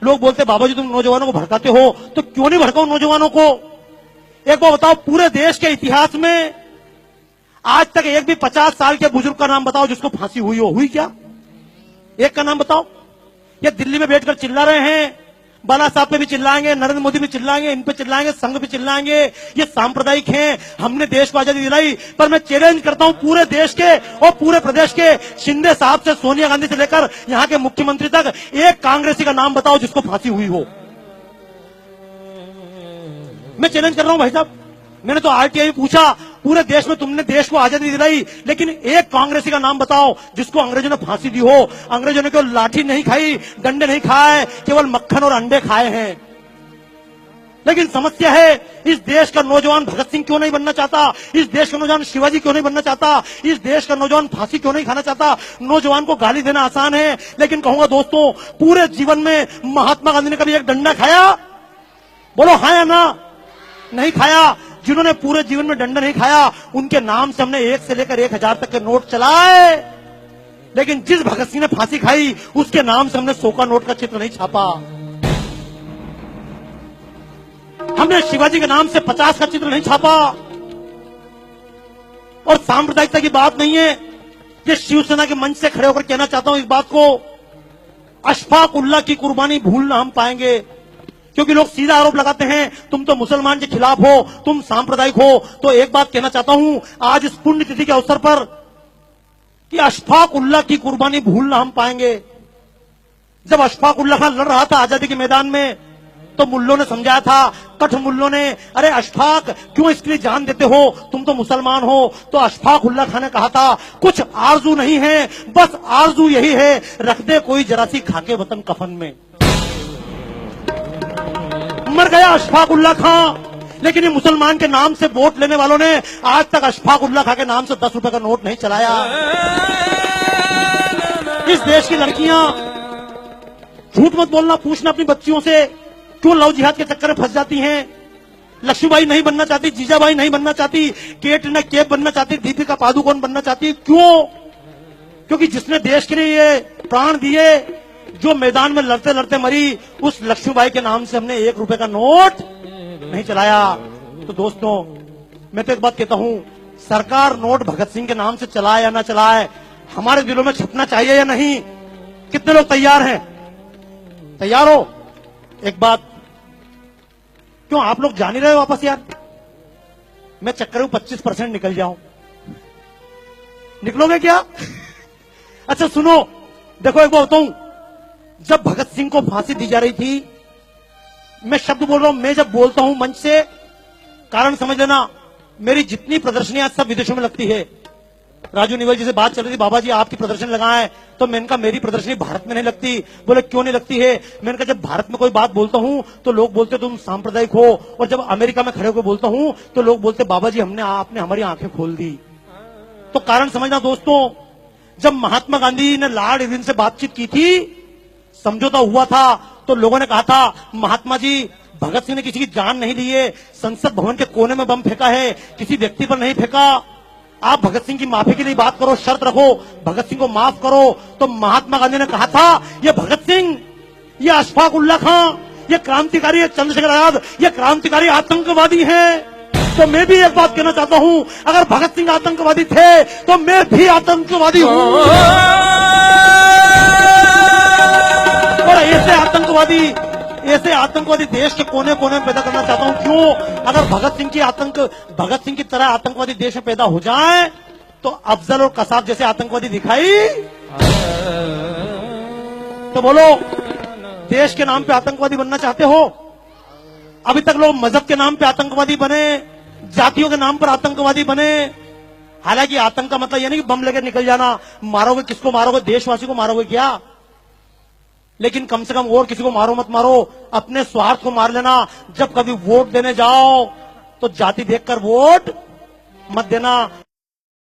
लोग बोलते बाबा जी तुम नौजवानों को भड़काते हो, तो क्यों नहीं भड़काओ नौजवानों को? एक बार बताओ, पूरे देश के इतिहास में आज तक एक भी 50 साल के बुजुर्ग का नाम बताओ जिसको फांसी हुई हो? हुई क्या? एक का नाम बताओ। ये दिल्ली में बैठकर चिल्ला रहे हैं, बाला साहब पे भी चिल्लाएंगे, नरेंद्र मोदी भी चिल्लाएंगे, इन पे चिल्लाएंगे, संघ पे चिल्लाएंगे, ये सांप्रदायिक हैं, हमने देश को आजादी दिलाई। पर मैं चैलेंज करता हूं पूरे देश के और पूरे प्रदेश के, शिंदे साहब से सोनिया गांधी से लेकर यहां के मुख्यमंत्री तक, एक कांग्रेसी का नाम बताओ जिसको फांसी हुई हो। मैं चैलेंज कर रहा हूं भाई साहब, मैंने तो आरटीआई में पूछा, पूरे देश में तुमने देश को आजादी दिलाई, लेकिन एक कांग्रेसी का नाम बताओ जिसको अंग्रेजों ने फांसी दी हो। अंग्रेजों ने केवल लाठी नहीं खाई, डंडे नहीं खाए, केवल मक्खन और अंडे खाए हैं। लेकिन समस्या है, इस देश का नौजवान भगत सिंह क्यों नहीं बनना चाहता? इस देश का नौजवान शिवाजी क्यों नहीं बनना चाहता? इस देश का नौजवान फांसी क्यों नहीं खाना चाहता? नौजवान को गाली देना आसान है, लेकिन कहूंगा दोस्तों, पूरे जीवन में महात्मा गांधी ने कभी एक डंडा खाया? बोलो हाँ या ना? नहीं खाया। जिन्होंने पूरे जीवन में डंडा नहीं खाया, उनके नाम से हमने 1 से लेकर 1000 तक के नोट चलाए, लेकिन जिस भगत सिंह ने फांसी खाई उसके नाम से हमने 100 का नोट का चित्र नहीं छापा। हमने शिवाजी के नाम से 50 का चित्र नहीं छापा। और सांप्रदायिकता की बात नहीं है, ये शिवसेना के मंच से खड़े होकर कहना चाहता हूं इस बात को, अशफाक उल्लाह की कुर्बानी भूल ना हम पाएंगे। क्योंकि लोग सीधा आरोप लगाते हैं तुम तो मुसलमान के खिलाफ हो, तुम सांप्रदायिक हो। तो एक बात कहना चाहता हूं आज इस पुण्य तिथि के अवसर पर कि अशफाक उल्लाह की कुर्बानी भूल ना हम पाएंगे। जब अशफाक उल्लाह खान लड़ रहा था आजादी के मैदान में, तो मुल्लों ने समझाया था, कठ मुल्लों ने, अरे अशफाक क्यों इसके लिए जान देते हो, तुम तो मुसलमान हो। तो अशफाक उल्लाह खान ने कहा था, कुछ आरजू नहीं है, बस आरजू यही है, रख दे कोई जरा सी खाके वतन कफन में। मर गया अशफाक उल्लाह खां। लेकिन ये मुसलमान के नाम से वोट लेने वालों ने आज तक अशफाक उल्लाह खां के नाम से 10 रुपए का नोट नहीं चलाया। इस देश की लड़कियां, झूठ मत बोलना, पूछना अपनी बच्चियों से, क्यों लव जिहाद के चक्कर में फंस जाती हैं? लक्ष्मीबाई नहीं बनना चाहती, जीजाबाई नहीं बनना चाहती, कैटरीना कैफ बनना चाहती, दीपिका पादुकोण बनना चाहती, क्यों? क्योंकि जिसने देश के लिए ये प्राण दिए, जो मैदान में लड़ते लड़ते मरी, उस लक्ष्मीबाई के नाम से हमने 1 रुपए का नोट नहीं चलाया। तो दोस्तों, मैं तो एक बात कहता हूं, सरकार नोट भगत सिंह के नाम से चलाए या ना चलाए, हमारे दिलों में छपना चाहिए या नहीं? कितने लोग तैयार हैं? तैयार हो? एक बात, क्यों आप लोग जान ही रहे हो वापस यार? मैं चक्कर में 25% निकल जाऊं, निकलोगे क्या? अच्छा सुनो, देखो एक बात बताऊं, जब भगत सिंह को फांसी दी जा रही थी, मैं शब्द बोल रहा हूं, मैं जब बोलता हूं मंच से, कारण समझ लेना, मेरी जितनी प्रदर्शनियां सब विदेशों में लगती है। राजू निवल जी से बात चल रही थी, बाबा जी आपकी प्रदर्शन लगाएं, तो मैंने कहा मेरी प्रदर्शनी भारत में नहीं लगती। बोले क्यों नहीं लगती है? मैंने कहा जब भारत में कोई बात बोलता हूं तो लोग बोलते तुम सांप्रदायिक हो, और जब अमेरिका में खड़े होकर बोलता हूं तो लोग बोलते बाबा जी आपने हमारी आंखें खोल दी। तो कारण समझना दोस्तों, जब महात्मा गांधी ने लॉर्ड इरविन से बातचीत की थी, समझौता हुआ था, तो लोगों ने कहा था महात्मा जी, भगत सिंह ने किसी की जान नहीं ली है, संसद भवन के कोने में बम फेंका है, किसी व्यक्ति पर नहीं फेंका। आप भगत सिंह की माफी के लिए बात करो, शर्त रखो, भगत सिंह को माफ करो। तो महात्मा गांधी ने कहा था, ये भगत सिंह, ये अशफाक उल्लाह खां, ये क्रांतिकारी, ये चंद्रशेखर आजाद, ये क्रांतिकारी आतंकवादी हैं। तो मैं भी एक बात कहना चाहता हूं, अगर भगत सिंह आतंकवादी थे तो मैं भी आतंकवादी हूं। और ऐसे आतंकवादी देश के कोने कोने में पैदा करना चाहता हूं। क्यों? अगर भगत सिंह की तरह आतंकवादी देश में पैदा हो जाए तो अफजल और कसाब जैसे आतंकवादी दिखाई, तो बोलो देश के नाम पे आतंकवादी बनना चाहते हो? अभी तक लोग मजहब के नाम पे आतंकवादी बने, जातियों के नाम पर आतंकवादी बने। हालांकि आतंक का मतलब यह नहीं कि बम लेकर निकल जाना, मारोगे किसको मारोगे? देशवासी को मारोगे क्या? लेकिन कम से कम और किसी को मारो मत मारो, अपने स्वार्थ को मार लेना। जब कभी वोट देने जाओ तो जाति देखकर वोट मत देना।